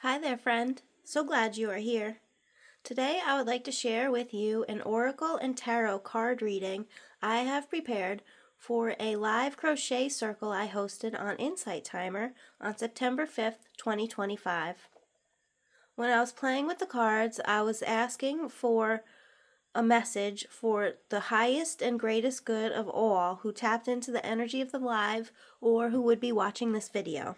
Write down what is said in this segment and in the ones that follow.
Hi there, friend. So glad you are here. Today I would like to share with you an Oracle and Tarot card reading I have prepared for a live crochet circle I hosted on Insight Timer on September 5th, 2025. When I was playing with the cards, I was asking for a message for the highest and greatest good of all who tapped into the energy of the live or who would be watching this video.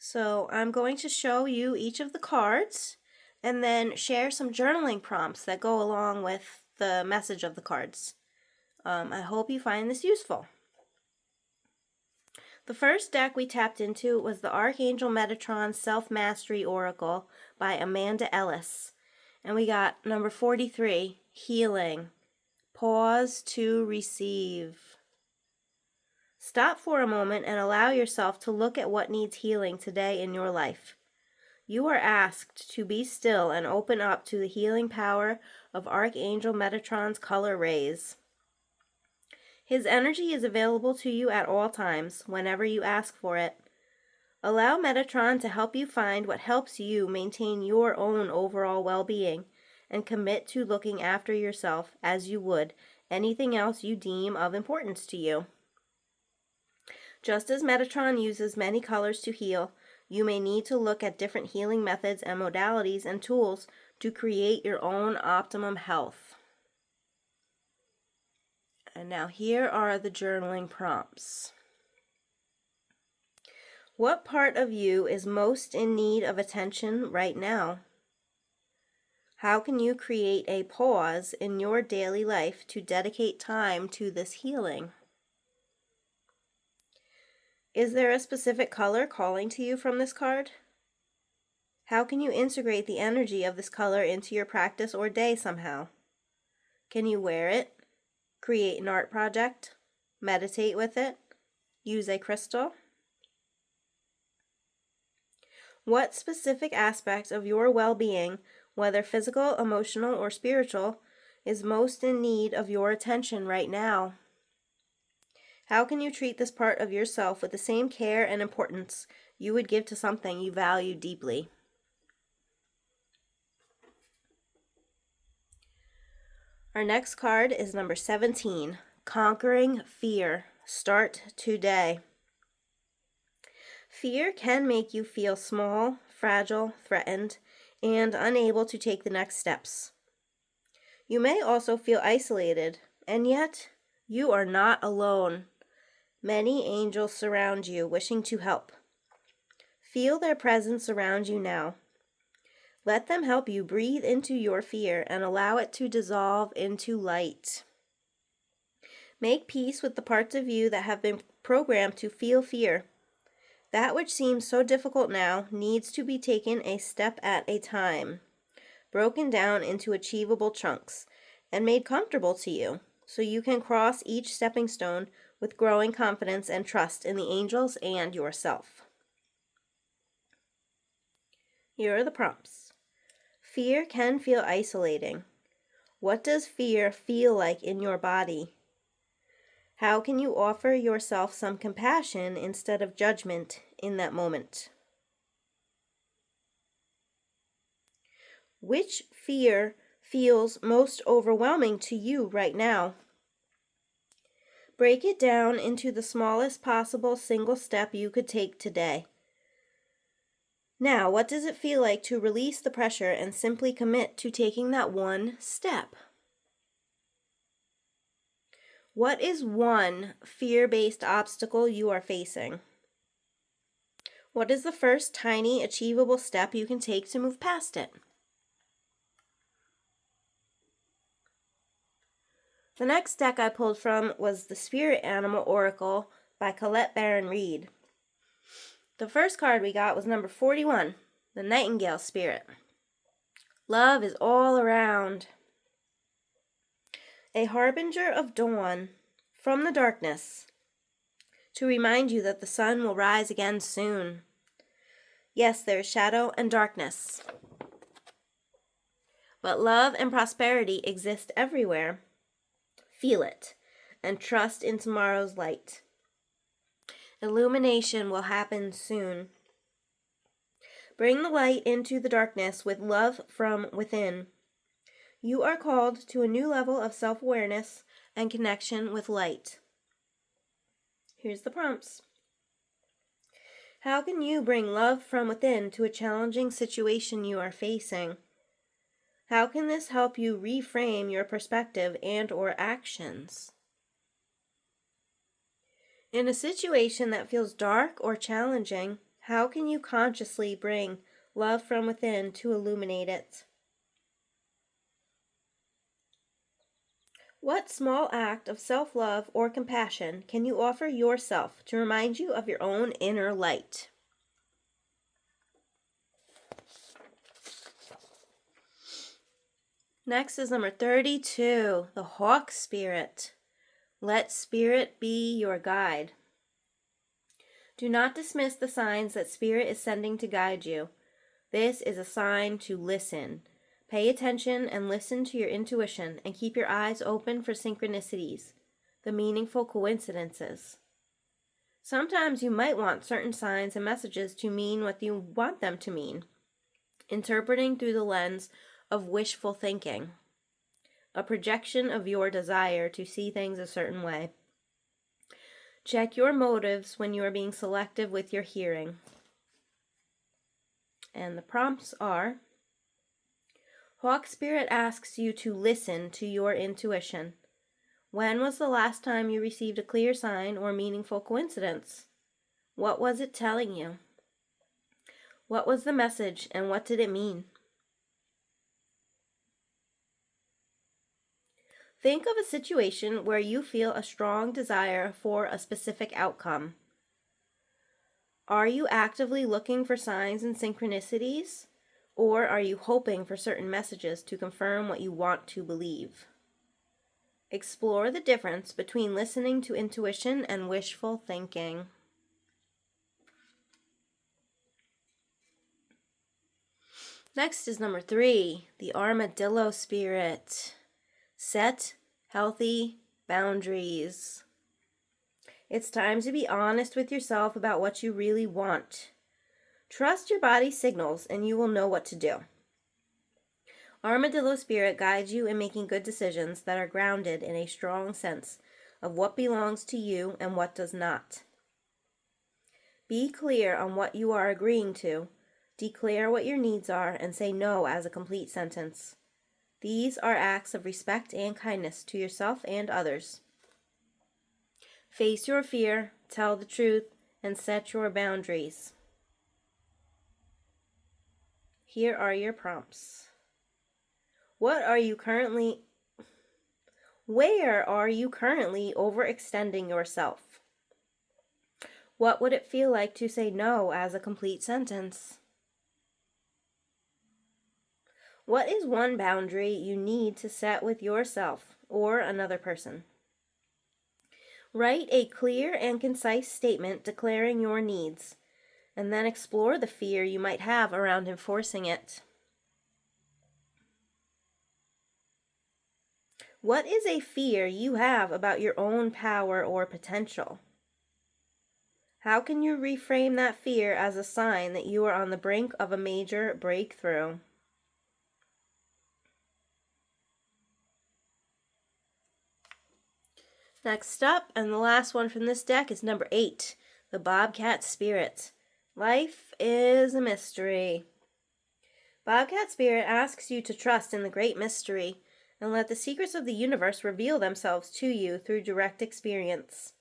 So I'm going to show you each of the cards and then share some journaling prompts that go along with the message of the cards. I hope you find this useful. The first deck we tapped into was the Archangel Metatron Self-Mastery Oracle by Amanda Ellis. And we got number 43, Healing. Pause to receive. Stop for a moment and allow yourself to look at what needs healing today in your life. You are asked to be still and open up to the healing power of Archangel Metatron's color rays. His energy is available to you at all times, whenever you ask for it. Allow Metatron to help you find what helps you maintain your own overall well-being, and commit to looking after yourself as you would anything else you deem of importance to you. Just as Metatron uses many colors to heal, you may need to look at different healing methods and modalities and tools to create your own optimum health. And now here are the journaling prompts. What part of you is most in need of attention right now? How can you create a pause in your daily life to dedicate time to this healing? Is there a specific color calling to you from this card? How can you integrate the energy of this color into your practice or day somehow? Can you wear it, create an art project, meditate with it, use a crystal? What specific aspect of your well-being, whether physical, emotional, or spiritual, is most in need of your attention right now? How can you treat this part of yourself with the same care and importance you would give to something you value deeply? Our next card is number 17, Conquering Fear. Start today. Fear can make you feel small, fragile, threatened, and unable to take the next steps. You may also feel isolated, and yet you are not alone. Many angels surround you, wishing to help. Feel their presence around you now. Let them help you breathe into your fear and allow it to dissolve into light. Make peace with the parts of you that have been programmed to feel fear. That which seems so difficult now needs to be taken a step at a time, broken down into achievable chunks, and made comfortable to you, so you can cross each stepping stone with growing confidence and trust in the angels and yourself. Here are the prompts. Fear can feel isolating. What does fear feel like in your body? How can you offer yourself some compassion instead of judgment in that moment? Which fear feels most overwhelming to you right now? Break it down into the smallest possible single step you could take today. Now, what does it feel like to release the pressure and simply commit to taking that one step? What is one fear-based obstacle you are facing? What is the first tiny, achievable step you can take to move past it? The next deck I pulled from was the Spirit Animal Oracle by Colette Baron Reid. The first card we got was number 41, the Nightingale Spirit. Love is all around. A harbinger of dawn from the darkness to remind you that the sun will rise again soon. Yes, there is shadow and darkness, but love and prosperity exist everywhere. Feel it and trust in tomorrow's light. Illumination will happen soon. Bring the light into the darkness with love from within. You are called to a new level of self-awareness and connection with light. Here's the prompts. How can you bring love from within to a challenging situation you are facing? How can this help you reframe your perspective and/or actions? In a situation that feels dark or challenging, how can you consciously bring love from within to illuminate it? What small act of self-love or compassion can you offer yourself to remind you of your own inner light? Next is number 32, the Hawk Spirit. Let Spirit be your guide. Do not dismiss the signs that Spirit is sending to guide you. This is a sign to listen. Pay attention and listen to your intuition and keep your eyes open for synchronicities, the meaningful coincidences. Sometimes you might want certain signs and messages to mean what you want them to mean, interpreting through the lens of wishful thinking, a projection of your desire to see things a certain way. Check your motives when you are being selective with your hearing. And the prompts are: Hawk Spirit asks you to listen to your intuition. When was the last time you received a clear sign or meaningful coincidence? What was it telling you? What was the message and what did it mean? Think of a situation where you feel a strong desire for a specific outcome. Are you actively looking for signs and synchronicities, or are you hoping for certain messages to confirm what you want to believe? Explore the difference between listening to intuition and wishful thinking. Next is number 3, the Armadillo Spirit. Set healthy boundaries. It's time to be honest with yourself about what you really want. Trust your body's signals and you will know what to do. Armadillo Spirit guides you in making good decisions that are grounded in a strong sense of what belongs to you and what does not. Be clear on what you are agreeing to, declare what your needs are, and say no as a complete sentence. These are acts of respect and kindness to yourself and others. Face your fear, tell the truth, and set your boundaries. Here are your prompts. Where are you currently overextending yourself? What would it feel like to say no as a complete sentence? What is one boundary you need to set with yourself or another person? Write a clear and concise statement declaring your needs, and then explore the fear you might have around enforcing it. What is a fear you have about your own power or potential? How can you reframe that fear as a sign that you are on the brink of a major breakthrough? Next up, and the last one from this deck, is number 8, the Bobcat Spirit. Life is a mystery. Bobcat Spirit asks you to trust in the great mystery and let the secrets of the universe reveal themselves to you through direct experience.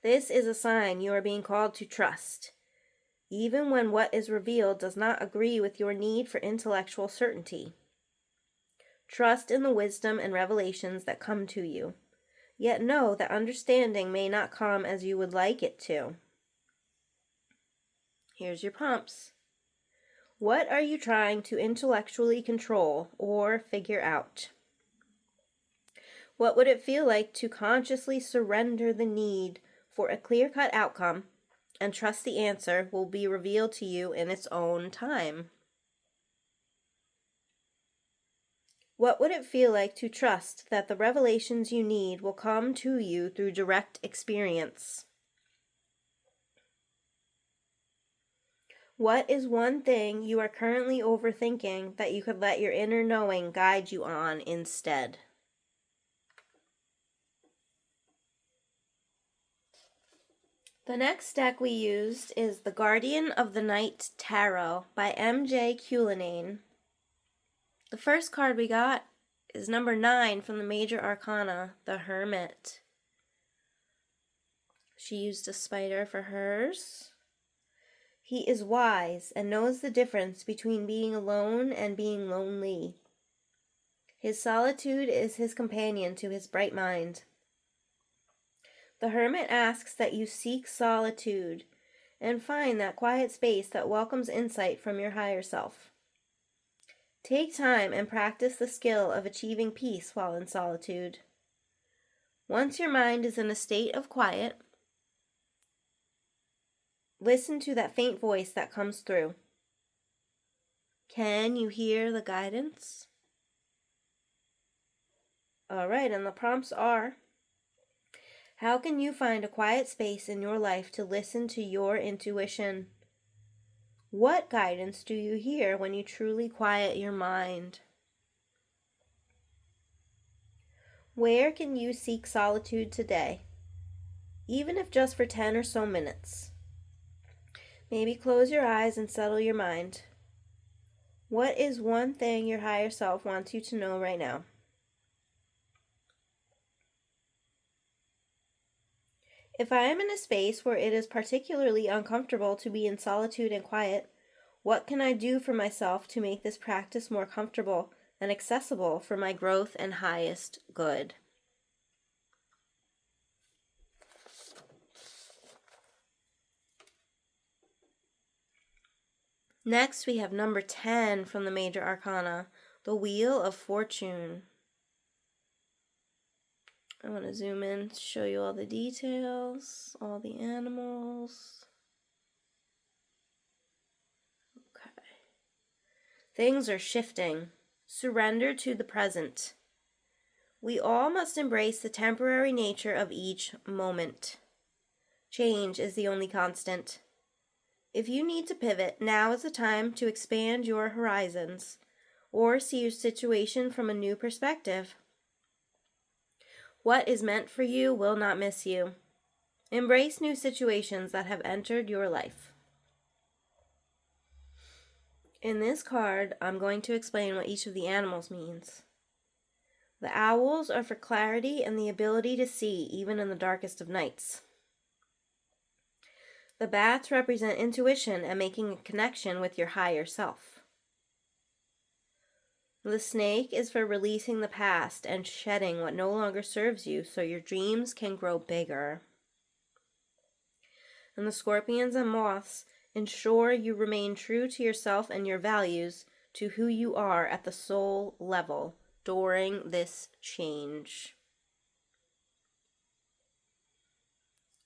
This is a sign you are being called to trust, even when what is revealed does not agree with your need for intellectual certainty. Trust in the wisdom and revelations that come to you, yet know that understanding may not come as you would like it to. Here's your prompts. What are you trying to intellectually control or figure out? What would it feel like to consciously surrender the need for a clear-cut outcome and trust the answer will be revealed to you in its own time? What would it feel like to trust that the revelations you need will come to you through direct experience? What is one thing you are currently overthinking that you could let your inner knowing guide you on instead? The next deck we used is the Guardian of the Night Tarot by M.J. Cullinane. The first card we got is number 9 from the Major Arcana, the Hermit. She used a spider for hers. He is wise and knows the difference between being alone and being lonely. His solitude is his companion to his bright mind. The Hermit asks that you seek solitude and find that quiet space that welcomes insight from your higher self. Take time and practice the skill of achieving peace while in solitude. Once your mind is in a state of quiet, listen to that faint voice that comes through. Can you hear the guidance? All right, and the prompts are: how can you find a quiet space in your life to listen to your intuition? What guidance do you hear when you truly quiet your mind? Where can you seek solitude today, even if just for 10 or so minutes? Maybe close your eyes and settle your mind. What is one thing your higher self wants you to know right now? If I am in a space where it is particularly uncomfortable to be in solitude and quiet, what can I do for myself to make this practice more comfortable and accessible for my growth and highest good? Next, we have number 10 from the Major Arcana, the Wheel of Fortune. I want to zoom in to show you all the details, all the animals. Okay. Things are shifting. Surrender to the present. We all must embrace the temporary nature of each moment. Change is the only constant. If you need to pivot, now is the time to expand your horizons or see your situation from a new perspective. What is meant for you will not miss you. Embrace new situations that have entered your life. In this card, I'm going to explain what each of the animals means. The owls are for clarity and the ability to see even in the darkest of nights. The bats represent intuition and making a connection with your higher self. The snake is for releasing the past and shedding what no longer serves you so your dreams can grow bigger. And the scorpions and moths ensure you remain true to yourself and your values, to who you are at the soul level during this change.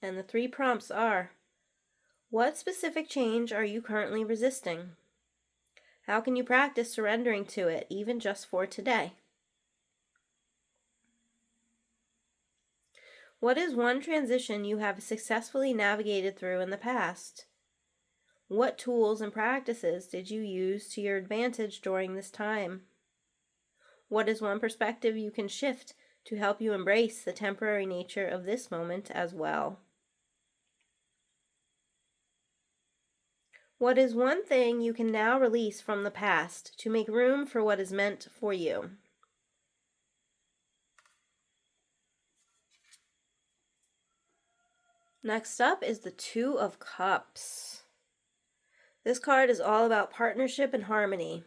And the 3 prompts are: what specific change are you currently resisting? How can you practice surrendering to it, even just for today? What is one transition you have successfully navigated through in the past? What tools and practices did you use to your advantage during this time? What is one perspective you can shift to help you embrace the temporary nature of this moment as well? What is one thing you can now release from the past to make room for what is meant for you? Next up is the 2 of Cups. This card is all about partnership and harmony.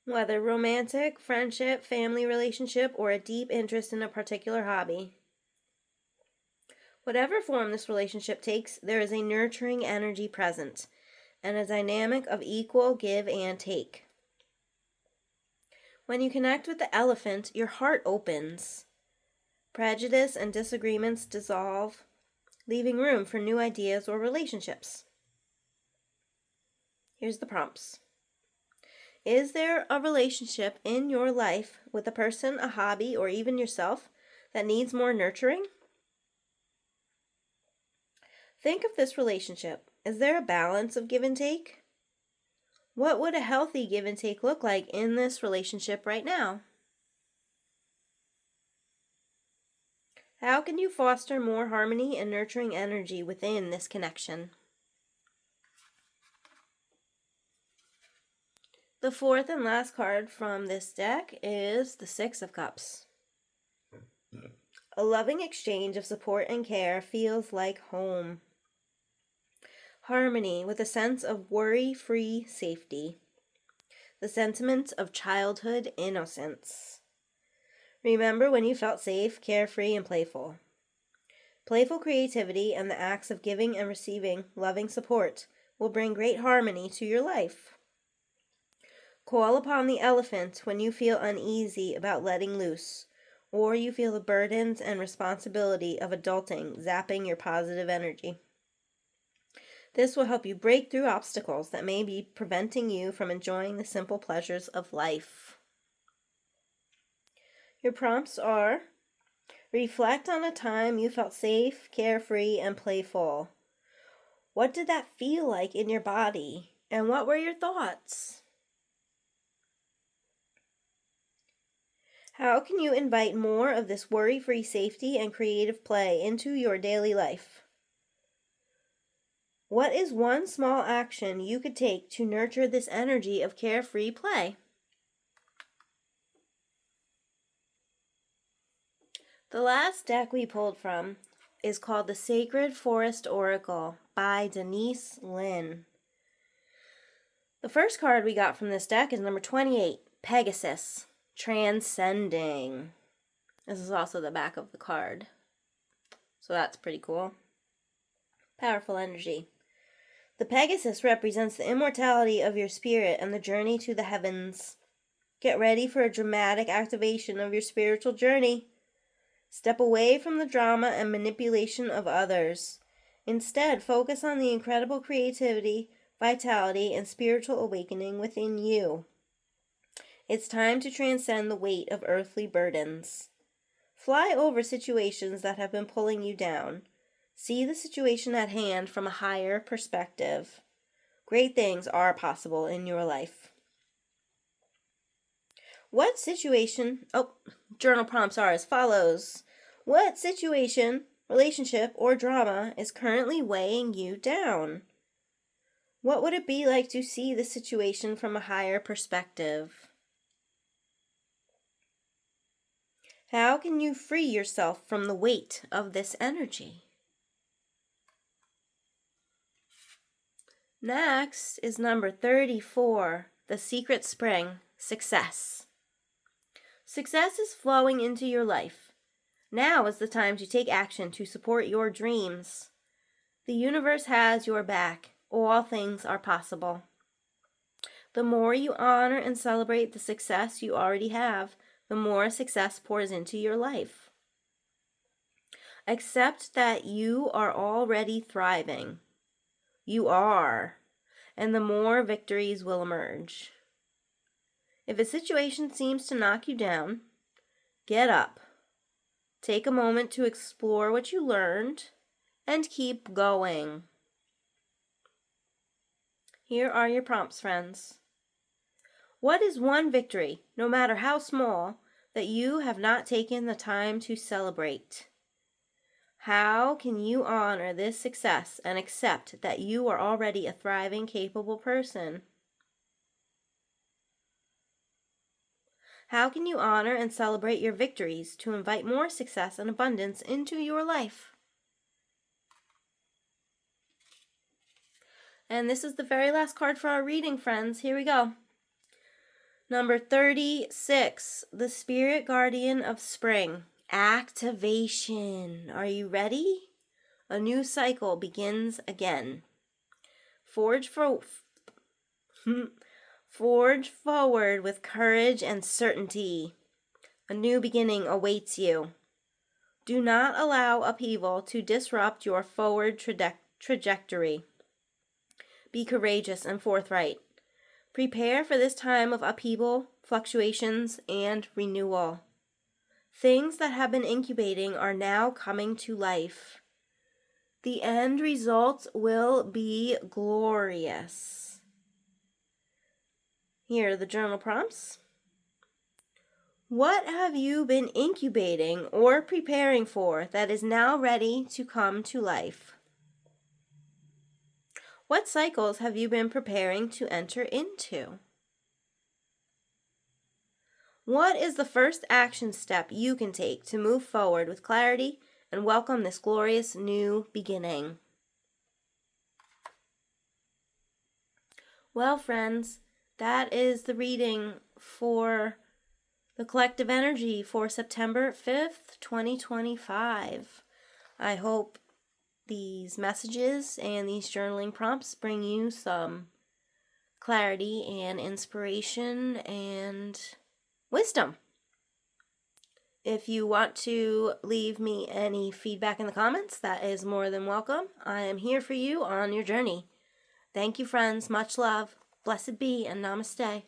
Whether romantic, friendship, family relationship, or a deep interest in a particular hobby. Whatever form this relationship takes, there is a nurturing energy present and a dynamic of equal give and take. When you connect with the elephant, your heart opens. Prejudice and disagreements dissolve, leaving room for new ideas or relationships. Here's the prompts. Is there a relationship in your life with a person, a hobby, or even yourself that needs more nurturing? Think of this relationship. Is there a balance of give and take? What would a healthy give and take look like in this relationship right now? How can you foster more harmony and nurturing energy within this connection? The fourth and last card from this deck is the Six of Cups. A loving exchange of support and care feels like home. Harmony with a sense of worry-free safety. The sentiment of childhood innocence. Remember when you felt safe, carefree, and playful. Playful creativity and the acts of giving and receiving loving support will bring great harmony to your life. Call upon the elephant when you feel uneasy about letting loose, or you feel the burdens and responsibility of adulting zapping your positive energy. This will help you break through obstacles that may be preventing you from enjoying the simple pleasures of life. Your prompts are: reflect on a time you felt safe, carefree, and playful. What did that feel like in your body? And what were your thoughts? How can you invite more of this worry-free safety and creative play into your daily life? What is one small action you could take to nurture this energy of carefree play? The last deck we pulled from is called the Sacred Forest Oracle by Denise Linn. The first card we got from this deck is number 28, Pegasus, Transcending. This is also the back of the card, so that's pretty cool. Powerful energy. The Pegasus represents the immortality of your spirit and the journey to the heavens. Get ready for a dramatic activation of your spiritual journey. Step away from the drama and manipulation of others. Instead, focus on the incredible creativity, vitality, and spiritual awakening within you. It's time to transcend the weight of earthly burdens. Fly over situations that have been pulling you down. See the situation at hand from a higher perspective. Great things are possible in your life. What situation... journal prompts are as follows. What situation, relationship, or drama is currently weighing you down? What would it be like to see the situation from a higher perspective? How can you free yourself from the weight of this energy? Next is number 34, The Secret Spring, Success. Success is flowing into your life. Now is the time to take action to support your dreams. The universe has your back. All things are possible. The more you honor and celebrate the success you already have, the more success pours into your life. Accept that you are already thriving. You are, and the more victories will emerge. If a situation seems to knock you down, get up. Take a moment to explore what you learned and keep going. Here are your prompts, friends. What is one victory, no matter how small, that you have not taken the time to celebrate? How can you honor this success and accept that you are already a thriving, capable person? How can you honor and celebrate your victories to invite more success and abundance into your life? And this is the very last card for our reading, friends. Here we go. Number 36, the Spirit Guardian of Spring. Activation. Are you ready? A new cycle begins again. Forge forward with courage and certainty. A new beginning awaits you. Do not allow upheaval to disrupt your forward trajectory. Be courageous and forthright. Prepare for this time of upheaval, fluctuations, and renewal. Things that have been incubating are now coming to life. The end result will be glorious. Here are the journal prompts. What have you been incubating or preparing for that is now ready to come to life? What cycles have you been preparing to enter into? What is the first action step you can take to move forward with clarity and welcome this glorious new beginning? Well, friends, that is the reading for the collective energy for September 5th, 2025. I hope these messages and these journaling prompts bring you some clarity and inspiration and wisdom. If you want to leave me any feedback in the comments, that is more than welcome. I am here for you on your journey. Thank you, friends. Much love. Blessed be and namaste.